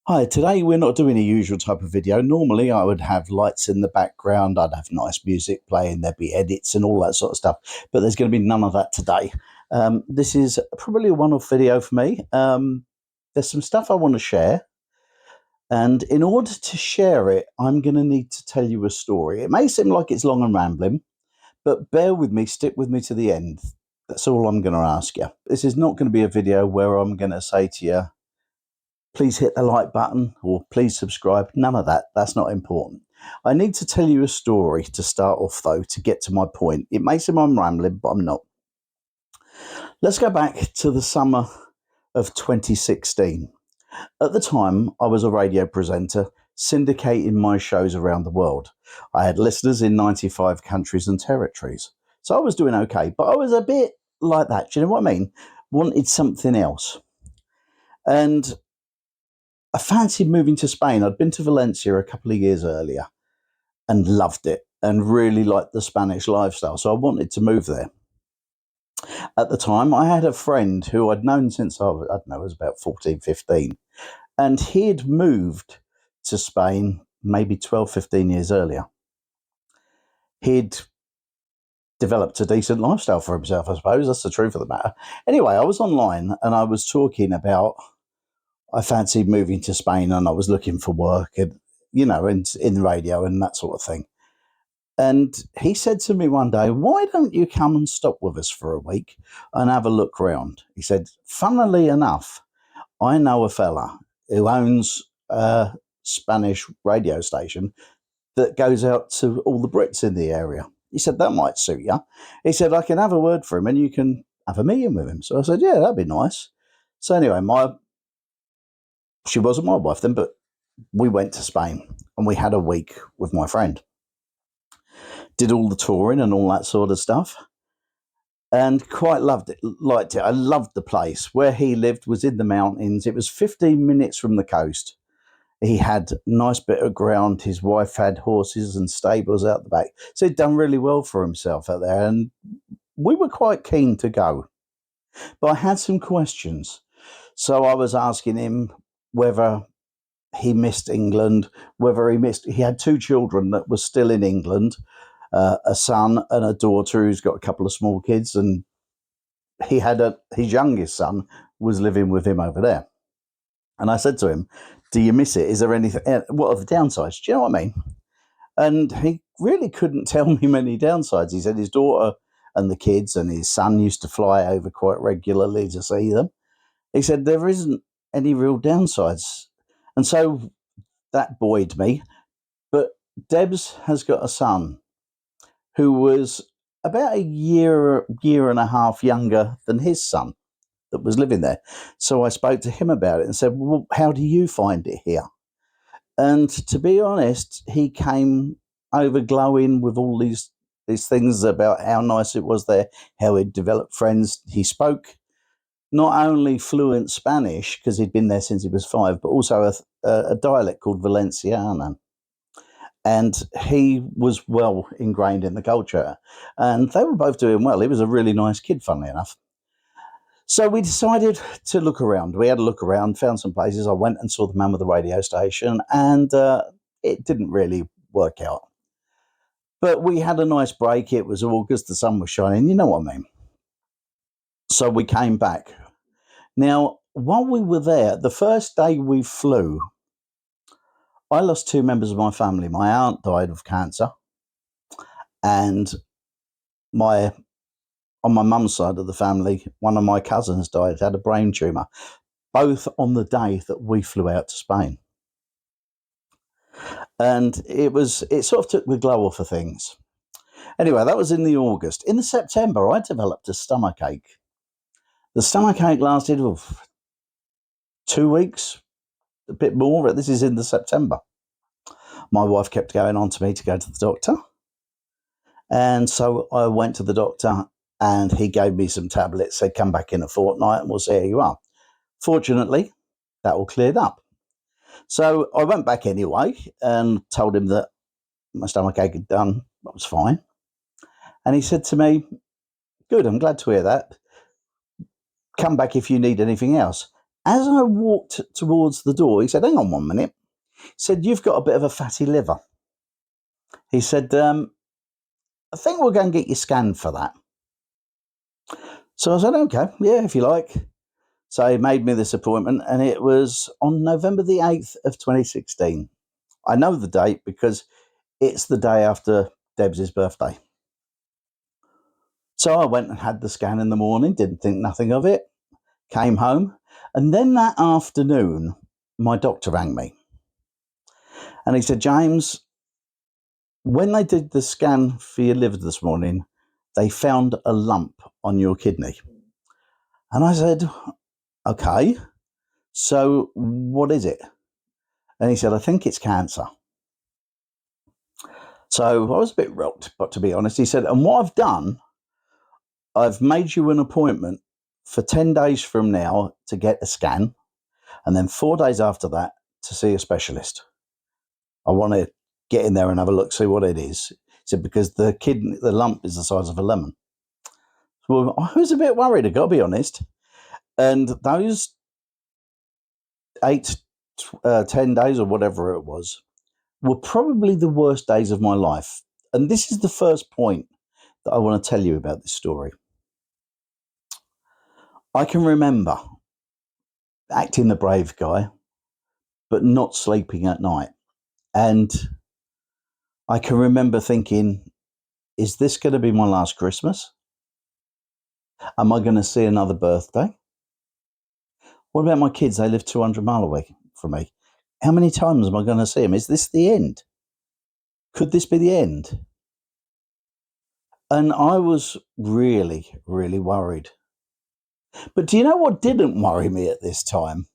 Hi, today we're not doing a usual type of video. Normally, I would have lights in the background, I'd have nice music playing, there'd be edits and all that sort of stuff, but there's going to be none of that today. This is probably a one off video for me. There's some stuff I want to share, and in order to share it, I'm going to need to tell you a story. It may seem like it's long and rambling, but bear with me, stick with me to the end. That's all I'm going to ask you. This is not going to be a video where I'm going to say to you, please hit the like button or please subscribe. None of that. That's not important. I need to tell you a story to start off, though, to get to my point. It may seem I'm rambling, but I'm not. Let's go back to the summer of 2016. At the time, I was a radio presenter syndicating my shows around the world. I had listeners in 95 countries and territories. So I was doing okay, but I was a bit like that. Do you know what I mean? Wanted something else. And I fancied moving to Spain. I'd been to Valencia a couple of years earlier and loved it and really liked the Spanish lifestyle. So I wanted to move there. At the time, I had a friend who I'd known since I don't know, I was about 14, 15. And he'd moved to Spain maybe 12, 15 years earlier. He'd developed a decent lifestyle for himself, I suppose. That's the truth of the matter. Anyway, I was online and I was talking about I fancied moving to Spain and I was looking for work and, in radio and that sort of thing. And he said to me one day, why don't you come and stop with us for a week and have a look round? He said, funnily enough, I know a fella who owns a Spanish radio station that goes out to all the Brits in the area. He said, that might suit you. He said, I can have a word for him and you can have a meeting with him. So I said, yeah, that'd be nice. So anyway, she wasn't my wife then, but we went to Spain and we had a week with my friend. Did all the touring and all that sort of stuff and quite loved it, liked it. I loved the place. Where he lived was in the mountains. It was 15 minutes from the coast. He had a nice bit of ground. His wife had horses and stables out the back. So he'd done really well for himself out there and we were quite keen to go. But I had some questions. So I was asking him whether he missed England, he had two children that were still in England, a son and a daughter who's got a couple of small kids, and he had his youngest son was living with him over there. And I said to him, do you miss it? Is there anything, what are the downsides? Do you know what I mean? And he really couldn't tell me many downsides. He said his daughter and the kids and his son used to fly over quite regularly to see them. He said there isn't any real downsides. And so that buoyed me. But Debs has got a son who was about a year and a half younger than his son that was living there. So I spoke to him about it and said, well, how do you find it here? And to be honest, he came over glowing with all these things about how nice it was there, how he'd developed friends. He spoke not only fluent Spanish, because he'd been there since he was 5, but also a dialect called Valenciana. And he was well ingrained in the culture. And they were both doing well. He was a really nice kid, funnily enough. So we decided to look around. We had a look around, found some places. I went and saw the man with the radio station, and it didn't really work out. But we had a nice break. It was August. The sun was shining. You know what I mean? So we came back. Now, while we were there, the first day we flew, I lost 2 members of my family. My aunt died of cancer, and on my mum's side of the family, one of my cousins died, had a brain tumour, both on the day that we flew out to Spain. And it sort of took the glow off of things. Anyway, that was in the August. In the September, I developed a stomachache. The stomachache lasted 2 weeks, a bit more. This is in the September. My wife kept going on to me to go to the doctor. And so I went to the doctor and he gave me some tablets, said, come back in a fortnight and we'll see how you are. Fortunately, that all cleared up. So I went back anyway and told him that my stomachache had done. That was fine. And he said to me, good, I'm glad to hear that. Come back if you need anything else. As I walked towards the door, he said, "Hang on 1 minute." He said, "You've got a bit of a fatty liver." He said, "I think we'll go and get you scanned for that." So I said, "Okay, yeah, if you like." So he made me this appointment, and it was on November the 8th of 2016. I know the date because it's the day after Debs' birthday. So I went and had the scan in the morning, didn't think nothing of it, came home, and then that afternoon, my doctor rang me. And he said, "James, when they did the scan for your liver this morning, they found a lump on your kidney." And I said, "Okay, so what is it?" And he said, "I think it's cancer." So I was a bit rocked, but to be honest, he said, "And what I've done, I've made you an appointment for 10 days from now to get a scan, and then 4 days after that to see a specialist. I want to get in there and have a look, see what it is." He said, "Because the lump is the size of a lemon." Well, I was a bit worried, I got to be honest. And those 10 days or whatever it was were probably the worst days of my life. And this is the first point that I want to tell you about this story. I can remember acting the brave guy, but not sleeping at night. And I can remember thinking, is this going to be my last Christmas? Am I going to see another birthday? What about my kids? They live 200 miles away from me. How many times am I going to see them? Is this the end? Could this be the end? And I was really, really worried. But do you know what didn't worry me at this time?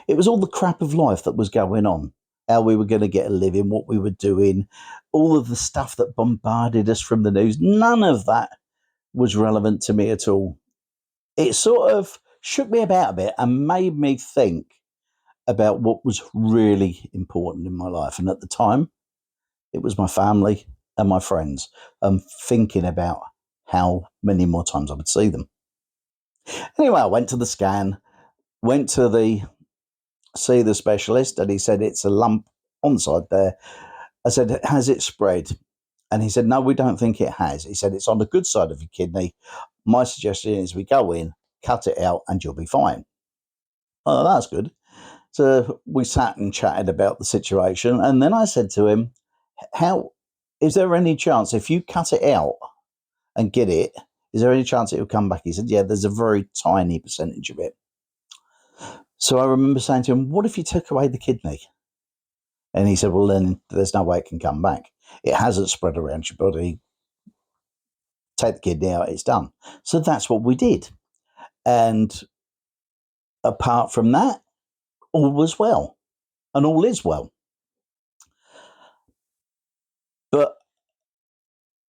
It was all the crap of life that was going on. How we were going to get a living, what we were doing, all of the stuff that bombarded us from the news. None of that was relevant to me at all. It sort of shook me about a bit and made me think about what was really important in my life. And at the time, it was my family and my friends. Thinking about how many more times I would see them. Anyway, I went to the scan, went to see the specialist, and he said, "It's a lump on the side there." I said, "Has it spread?" And he said, "No, we don't think it has." He said, "It's on the good side of your kidney. My suggestion is we go in, cut it out, and you'll be fine." Oh, that's good. So we sat and chatted about the situation. And then I said to him, "How is there any chance if you cut it out and get it, is there any chance it will come back?" He said, "Yeah, there's a very tiny percentage of it." So I remember saying to him, "What if you took away the kidney?" And he said, "Well, then there's no way it can come back. It hasn't spread around your body. Take the kidney out, it's done." So that's what we did. And apart from that, all was well. And all is well. But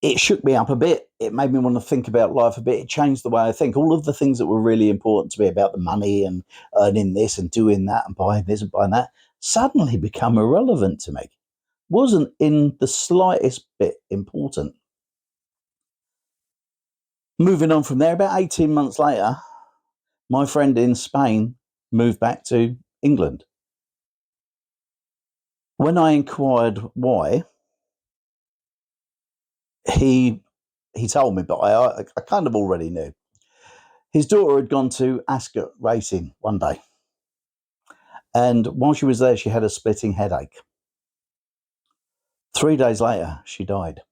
it shook me up a bit. It made me want to think about life a bit. It changed the way I think. All of the things that were really important to me about the money and earning this and doing that and buying this and buying that suddenly become irrelevant to me. Wasn't in the slightest bit important. Moving on from there, about 18 months later, my friend in Spain moved back to England. When I inquired why, he told me, but I kind of already knew. His daughter had gone to Ascot racing one day, and while she was there, she had a splitting headache. 3 days later, she died.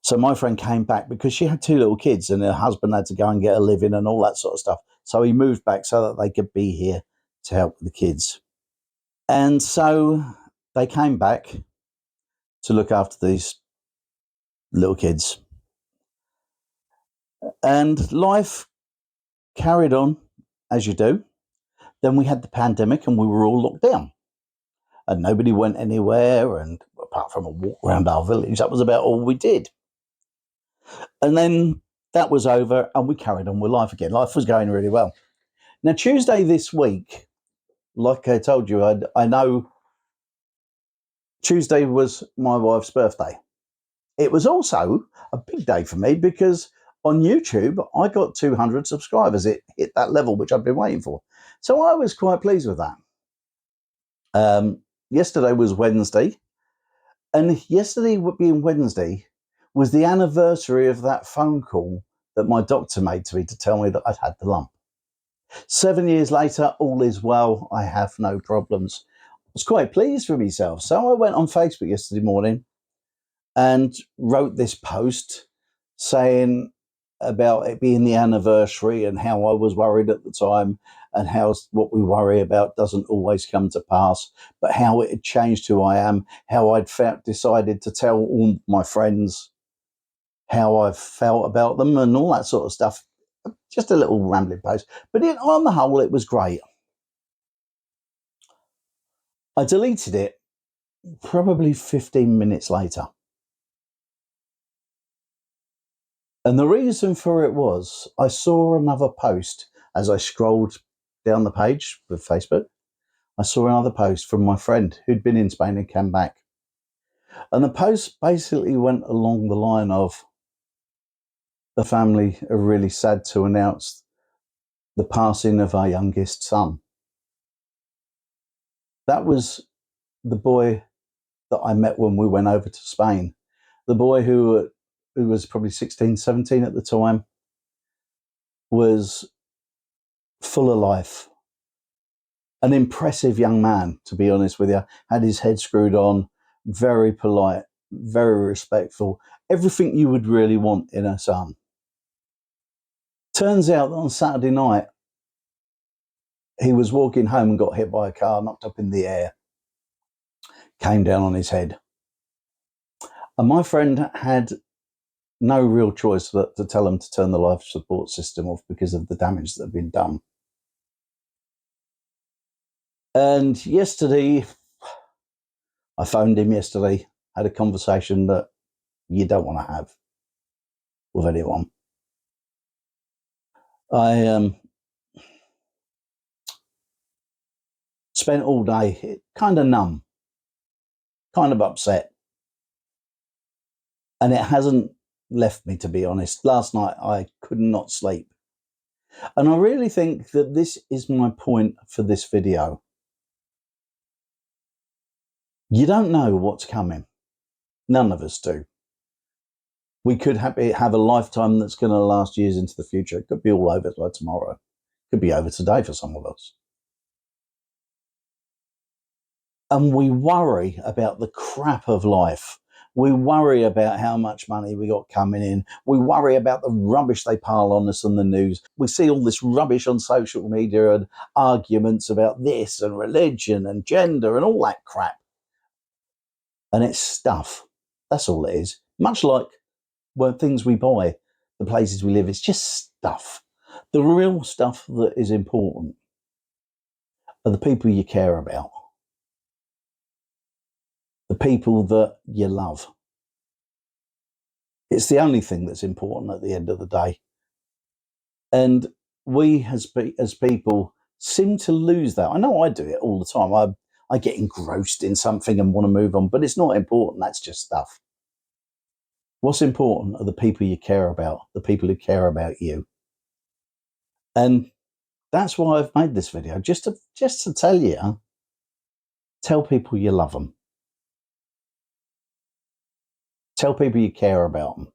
So my friend came back because she had 2 little kids, and her husband had to go and get a living and all that sort of stuff. So he moved back so that they could be here to help the kids. And so they came back to look after these little kids. And life carried on as you do. Then we had the pandemic and we were all locked down. And nobody went anywhere, and apart from a walk around our village, that was about all we did. And then that was over and we carried on with life again. Life was going really well. Now, Tuesday this week, like I told you, I know Tuesday was my wife's birthday. It was also a big day for me because on YouTube, I got 200 subscribers. It hit that level, which I've been waiting for. So I was quite pleased with that. Yesterday was Wednesday. And yesterday, being Wednesday, was the anniversary of that phone call that my doctor made to me to tell me that I'd had the lump. 7 years later, all is well. I have no problems. I was quite pleased with myself. So I went on Facebook yesterday morning and wrote this post saying about it being the anniversary and how I was worried at the time and how what we worry about doesn't always come to pass, but how it had changed who I am, how I'd decided to tell all my friends how I felt about them and all that sort of stuff. Just a little rambling post. But on the whole, it was great. I deleted it probably 15 minutes later. And the reason for it was I saw another post as I scrolled down the page with Facebook. I saw another post from my friend who'd been in Spain and came back. And the post basically went along the line of, the family are really sad to announce the passing of our youngest son. That was the boy that I met when we went over to Spain. The boy who was probably 16, 17 at the time, was full of life. An impressive young man, to be honest with you. Had his head screwed on, very polite, very respectful. Everything you would really want in a son. Turns out that on Saturday night, he was walking home and got hit by a car, knocked up in the air, came down on his head. And my friend had no real choice but to tell him to turn the life support system off because of the damage that had been done. And yesterday, I phoned him yesterday, had a conversation that you don't want to have with anyone. I spent all day kind of numb, kind of upset. And it hasn't left me, to be honest. Last night, I could not sleep. And I really think that this is my point for this video. You don't know what's coming. None of us do. We could have a lifetime that's going to last years into the future. It could be all over by tomorrow. It could be over today for some of us. And we worry about the crap of life. We worry about how much money we got coming in. We worry about the rubbish they pile on us on the news. We see all this rubbish on social media and arguments about this and religion and gender and all that crap. And it's stuff. That's all it is. Much like things we buy, the places we live, it's just stuff. The real stuff that is important are the people you care about, the people that you love. It's the only thing that's important at the end of the day. And we as people seem to lose that. I know I do it all the time. I get engrossed in something and want to move on, but it's not important. That's just stuff. What's important are the people you care about, the people who care about you. And that's why I've made this video, just to tell people you love them. Tell people you care about them.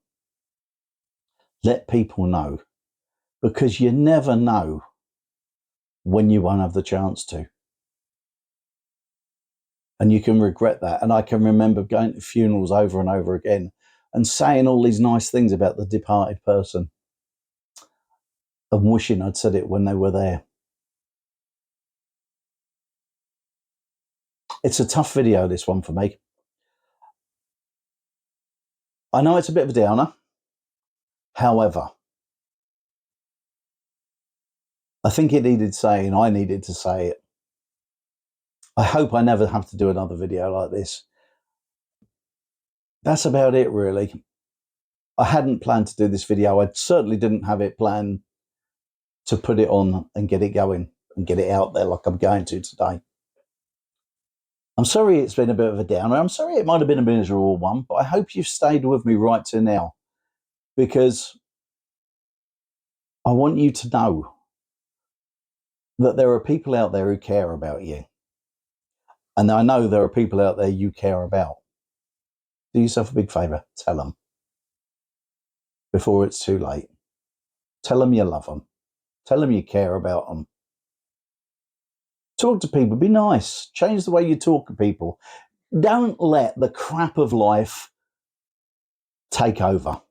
Let people know, because you never know when you won't have the chance to. And you can regret that. And I can remember going to funerals over and over again and saying all these nice things about the departed person and wishing I'd said it when they were there. It's a tough video, this one, for me. I know it's a bit of a downer. However, I think it needed saying. I needed to say it. I hope I never have to do another video like this. That's about it, really. I hadn't planned to do this video. I certainly didn't have it planned to put it on and get it going and get it out there like I'm going to today. I'm sorry it's been a bit of a downer. I'm sorry it might have been a miserable one, but I hope you've stayed with me right to now, because I want you to know that there are people out there who care about you. And I know there are people out there you care about. Do yourself a big favour. Tell them before it's too late. Tell them you love them. Tell them you care about them. Talk to people. Be nice. Change the way you talk to people. Don't let the crap of life take over,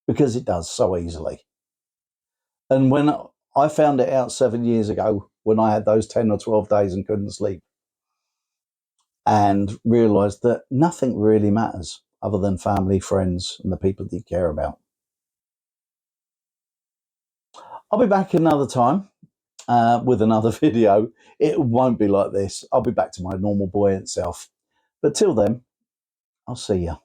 because it does so easily. And when I found it out 7 years ago, when I had those 10 or 12 days and couldn't sleep, and realised that nothing really matters other than family, friends, and the people that you care about. I'll be back another time with another video. It won't be like this. I'll be back to my normal buoyant self. But till then, I'll see you.